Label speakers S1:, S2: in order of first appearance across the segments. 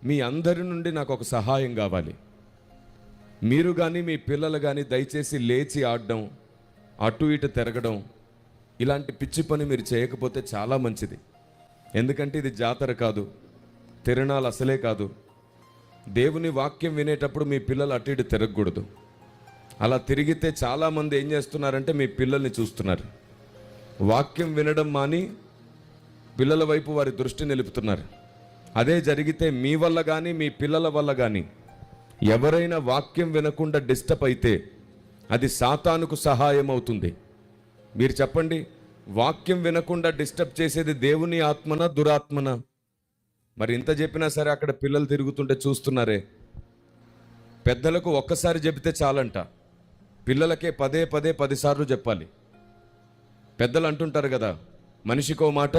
S1: మీ అందరి నుండి నాకు ఒక సహాయం కావాలి. మీరు కానీ మీ పిల్లలు కానీ దయచేసి లేచి ఆడడం, అటు ఇటు తిరగడం, ఇలాంటి పిచ్చి పని మీరు చేయకపోతే చాలా మంచిది. ఎందుకంటే ఇది జాతర కాదు, తిరణాలు అసలే కాదు. దేవుని వాక్యం వినేటప్పుడు మీ పిల్లలు అటు ఇటు తిరగకూడదు. అలా తిరిగితే చాలామంది ఏం చేస్తున్నారంటే మీ పిల్లల్ని చూస్తున్నారు, వాక్యం వినడం మాని పిల్లల వైపు వారి దృష్టి నిలుపుతున్నారు. అదే జరిగితే మీ వల్ల కానీ మీ పిల్లల వల్ల కానీ ఎవరైనా వాక్యం వినకుండా డిస్టర్బ్ అయితే అది సాతానుకు సహాయం అవుతుంది. మీరు చెప్పండి, వాక్యం వినకుండా డిస్టర్బ్ చేసేది దేవుని ఆత్మనా దురాత్మనా? మరి ఇంత చెప్పినా సరే అక్కడ పిల్లలు తిరుగుతుంటే చూస్తున్నారే. పెద్దలకు ఒక్కసారి చెబితే చాలంట, పిల్లలకే పదే పదే 10 సార్లు చెప్పాలి. పెద్దలు అంటుంటారు కదా, మనిషికో మాట.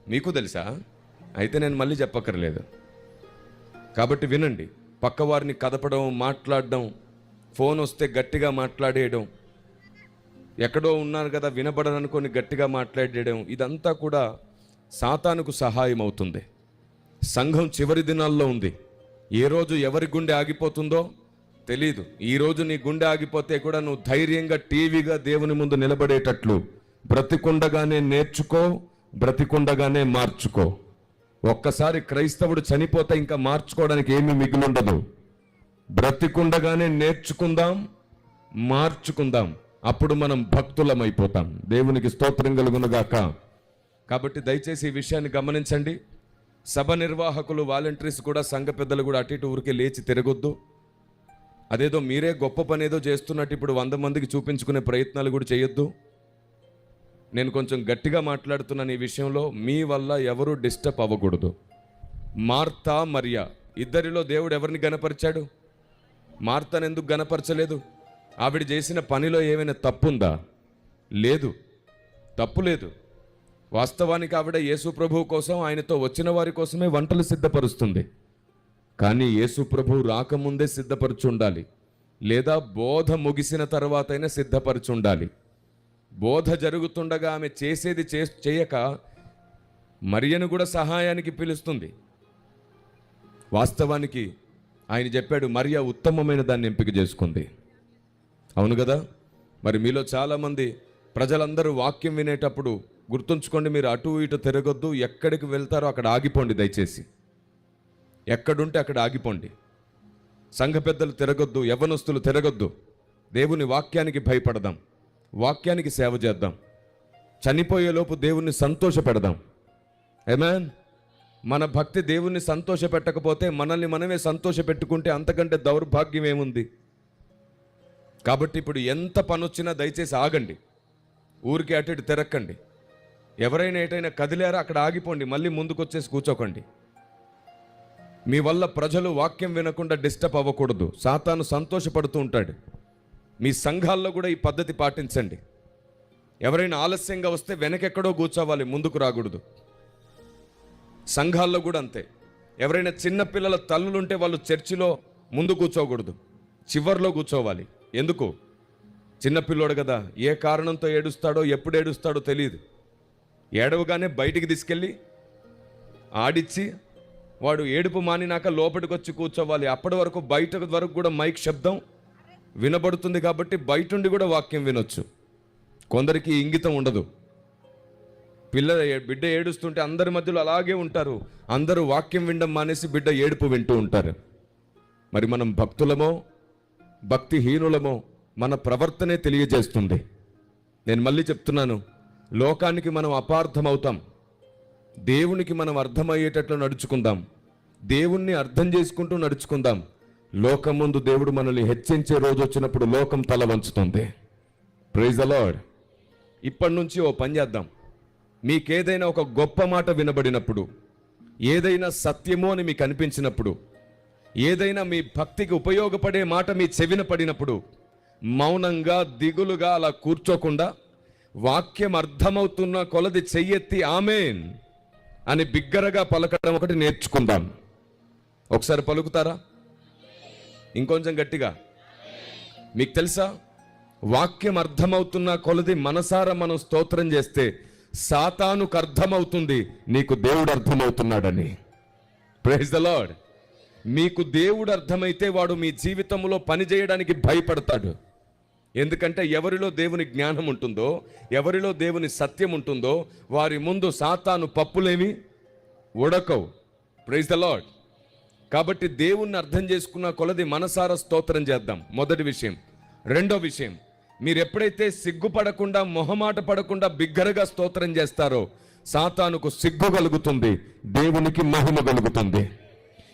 S1: మీకు తెలుసా? అయితే నేను మళ్ళీ చెప్పక్కర్లేదు. కాబట్టి వినండి. పక్కవారిని కదపడం, మాట్లాడడం, ఫోన్ వస్తే గట్టిగా మాట్లాడేయడం, ఎక్కడో ఉన్నారు కదా వినబడననుకొని గట్టిగా మాట్లాడేయడం, ఇదంతా కూడా సాతానుకు సహాయం అవుతుంది. సంఘం చివరి దినాల్లో ఉంది. ఏ రోజు ఎవరి గుండె ఆగిపోతుందో తెలీదు. ఈరోజు నీ గుండె ఆగిపోతే కూడా నువ్వు ధైర్యంగా టీవీగా దేవుని ముందు నిలబడేటట్లు బ్రతికుండగానే నేర్చుకో, బ్రతికుండగానే మార్చుకో. ఒక్కసారి క్రైస్తవుడు చనిపోతే ఇంకా మార్చుకోవడానికి ఏమీ మిగిలిండదు. బ్రతికుండగానే నేర్చుకుందాం, మార్చుకుందాం. అప్పుడు మనం భక్తులమైపోతాం. దేవునికి స్తోత్రం కలుగునుగాక. కాబట్టి దయచేసి ఈ విషయాన్ని గమనించండి. సభ నిర్వాహకులు, వాలంటీర్స్ కూడా, సంఘ పెద్దలు కూడా అటు ఇటు ఊరికే లేచి తిరగొద్దు. అదేదో మీరే గొప్ప పని ఏదో చేస్తున్నట్టు ఇప్పుడు 100 మందికి చూపించుకునే ప్రయత్నాలు కూడా చేయొద్దు. నేను కొంచెం గట్టిగా మాట్లాడుతున్నాను ఈ విషయంలో. మీ వల్ల ఎవరు డిస్టర్బ్ అవ్వకూడదు. మార్తా మరియా ఇద్దరిలో దేవుడు ఎవరిని గణపరిచాడు? మార్తాను ఎందుకు గణపరచలేదు? ఆవిడ చేసిన పనిలో ఏమైనా తప్పుందా? లేదు, తప్పు లేదు. వాస్తవానికి ఆవిడ యేసు ప్రభువు కోసం, ఆయనతో వచ్చిన వారి కోసమే వంటలు సిద్ధపరుస్తుంది. కానీ యేసు ప్రభువు రాకముందే సిద్ధపరచు ఉండాలి, లేదా బోధ ముగిసిన తర్వాతైనా సిద్ధపరచు ఉండాలి. బోధ జరుగుతుండగా ఆమె చేసేది చేయక మరియను కూడా సహాయానికి పిలుస్తుంది. వాస్తవానికి ఆయన చెప్పాడు, మరియ ఉత్తమమైన దాన్ని ఎంపిక చేసుకుంది. అవును కదా? మరి మీలో చాలామంది ప్రజలందరూ వాక్యం వినేటప్పుడు గుర్తుంచుకోండి, మీరు అటు ఇటు తిరగొద్దు. ఎక్కడికి వెళ్తారో అక్కడ ఆగిపోండి. దయచేసి ఎక్కడుంటే అక్కడ ఆగిపోండి. సంఘ పెద్దలు తిరగొద్దు, యవ్వనస్తులు తిరగొద్దు. దేవుని వాక్యానికి భయపడదాం, వాక్యానికి సేవ చేద్దాం. చనిపోయేలోపు దేవుణ్ణి సంతోష పెడదాం. ఆమేన్. మన భక్తి దేవుణ్ణి సంతోష పెట్టకపోతే మనల్ని మనమే సంతోష పెట్టుకుంటే అంతకంటే దౌర్భాగ్యం ఏముంది? కాబట్టి ఇప్పుడు ఎంత పని వచ్చినా దయచేసి ఆగండి. ఊరికి అటు ఇటు తిరక్కండి. ఎవరైనా ఎటైనా కదిలారా అక్కడ ఆగిపోండి. మళ్ళీ ముందుకు వచ్చేసి కూర్చోకండి. మీ వల్ల ప్రజలు వాక్యం వినకుండా డిస్టర్బ్ అవ్వకూడదు. సాతాను సంతోషపడుతూ ఉంటాడు. మీ సంఘాల్లో కూడా ఈ పద్ధతి పాటించండి. ఎవరైనా ఆలస్యంగా వస్తే వెనకెక్కడో కూర్చోవాలి, ముందుకు రాకూడదు. సంఘాల్లో కూడా అంతే. ఎవరైనా చిన్న పిల్లల తల్లులుంటే వాళ్ళు చర్చిలో ముందు కూర్చోకూడదు, చివర్లో కూర్చోవాలి. ఎందుకు? చిన్నపిల్లోడు కదా, ఏ కారణంతో ఏడుస్తాడో, ఎప్పుడు ఏడుస్తాడో తెలియదు. ఏడవగానే బయటికి తీసుకెళ్ళి ఆడిచ్చి వాడు ఏడుపు మానినాక లోపలికి వచ్చి కూర్చోవాలి. అప్పటి వరకు బయట వరకు కూడా మైక్ శబ్దం వినబడుతుంది కాబట్టి బయటుండి కూడా వాక్యం వినొచ్చు. కొందరికి ఇంగితం ఉండదు. బిడ్డ ఏడుస్తుంటే అందరి మధ్యలో అలాగే ఉంటారు. అందరూ వాక్యం వినడం మానేసి బిడ్డ ఏడుపు వింటూ ఉంటారు. మరి మనం భక్తులమో భక్తిహీనులమో మన ప్రవర్తనే తెలియజేస్తుంది. నేను మళ్ళీ చెప్తున్నాను, లోకానికి మనం అపార్థమవుతాం, దేవునికి మనం అర్థమయ్యేటట్లు నడుచుకుందాం. దేవుణ్ణి అర్థం చేసుకుంటూ నడుచుకుందాం. లోకం ముందు దేవుడు మనల్ని హెచ్చించే రోజు వచ్చినప్పుడు లోకం తల వంచుతుంది. Praise the lord. ఇప్పటి నుంచి ఓ పని చేద్దాం. మీకేదైనా ఒక గొప్ప మాట వినబడినప్పుడు, ఏదైనా సత్యమో అని మీకు అనిపించినప్పుడు, ఏదైనా మీ భక్తికి ఉపయోగపడే మాట మీ చెవిన పడినప్పుడు, మౌనంగా దిగులుగా అలా కూర్చోకుండా వాక్యం అర్థమవుతున్న కొలది చెయ్యెత్తి ఆమేన్ అని బిగ్గరగా పలకడం ఒకటి నేర్చుకుందాం. ఒకసారి పలుకుతారా? ఇంకొంచెం గట్టిగా. మీకు తెలుసా, వాక్యం అర్థమవుతున్న కొలది మనసారా మనం స్తోత్రం చేస్తే సాతానుకు అర్థమవుతుంది నీకు దేవుడు అర్థమవుతున్నాడని. Praise the lord. మీకు దేవుడు అర్థమైతే వాడు మీ జీవితంలో పని చేయడానికి భయపడతాడు. ఎందుకంటే ఎవరిలో దేవుని జ్ఞానం ఉంటుందో, ఎవరిలో దేవుని సత్యం ఉంటుందో వారి ముందు సాతాను పప్పులేమి ఉడకవు. Praise the lord. కాబట్టి దేవుణ్ణి అర్థం చేసుకున్న కొలది మనసారా స్తోత్రం చేద్దాం. మొదటి విషయం. రెండో విషయం, మీరు ఎప్పుడైతే సిగ్గుపడకుండా, మొహమాట పడకుండా బిగ్గరగా స్తోత్రం చేస్తారో సాతానుకు సిగ్గు కలుగుతుంది, దేవునికి మహిమ కలుగుతుంది.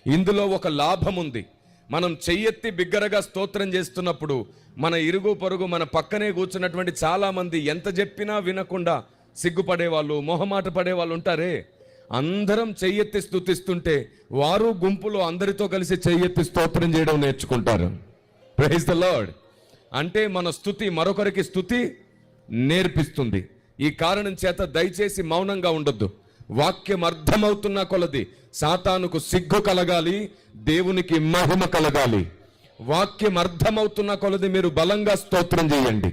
S1: ఇందులో ఒక లాభం ఉంది. మనం చెయ్యెత్తి బిగ్గరగా స్తోత్రం చేస్తున్నప్పుడు మన ఇరుగు పొరుగు, మన పక్కనే కూర్చున్నటువంటి చాలా మంది ఎంత చెప్పినా వినకుండా సిగ్గుపడేవాళ్ళు, మొహమాట పడేవాళ్ళు ఉంటారే. అందరం చెయ్యెత్తి స్తుతిస్తుంటే వారు గుంపులో అందరితో కలిసి చెయ్యెత్తి స్తోత్రం చేయడం నేర్చుకుంటారు. Praise the Lord. అంటే మన స్తుతి మరొకరికి స్తుతి నేర్పిస్తుంది. ఈ కారణం చేత దయచేసి మౌనంగా ఉండొద్దు. వాక్యం అర్థమవుతున్న కొలది సాతానుకు సిగ్గు కలగాలి, దేవునికి మహిమ కలగాలి. వాక్యం అర్థమవుతున్న కొలది మీరు బలంగా స్తోత్రం చేయండి.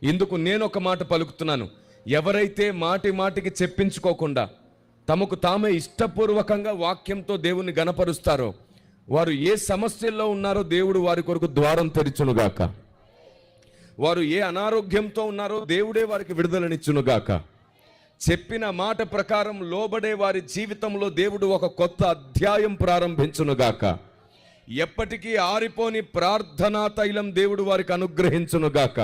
S1: ఇందుకు నేను ఒక మాట పలుకుతున్నాను. ఎవరైతే మాటి మాటికి చెప్పించుకోకుండా తమకు తామే ఇష్టపూర్వకంగా వాక్యంతో దేవుని గణపరుస్తారో వారు ఏ సమస్యల్లో ఉన్నారో దేవుడు వారి కొరకు ద్వారం తెరిచునుగాక. వారు ఏ అనారోగ్యంతో ఉన్నారో దేవుడే వారికి విడుదలనిచ్చునుగాక. చెప్పిన మాట ప్రకారం లోబడే వారి జీవితంలో దేవుడు ఒక కొత్త అధ్యాయం ప్రారంభించునుగాక. ఎప్పటికీ ఆరిపోని ప్రార్థనా తైలం దేవుడు వారికి అనుగ్రహించునుగాక.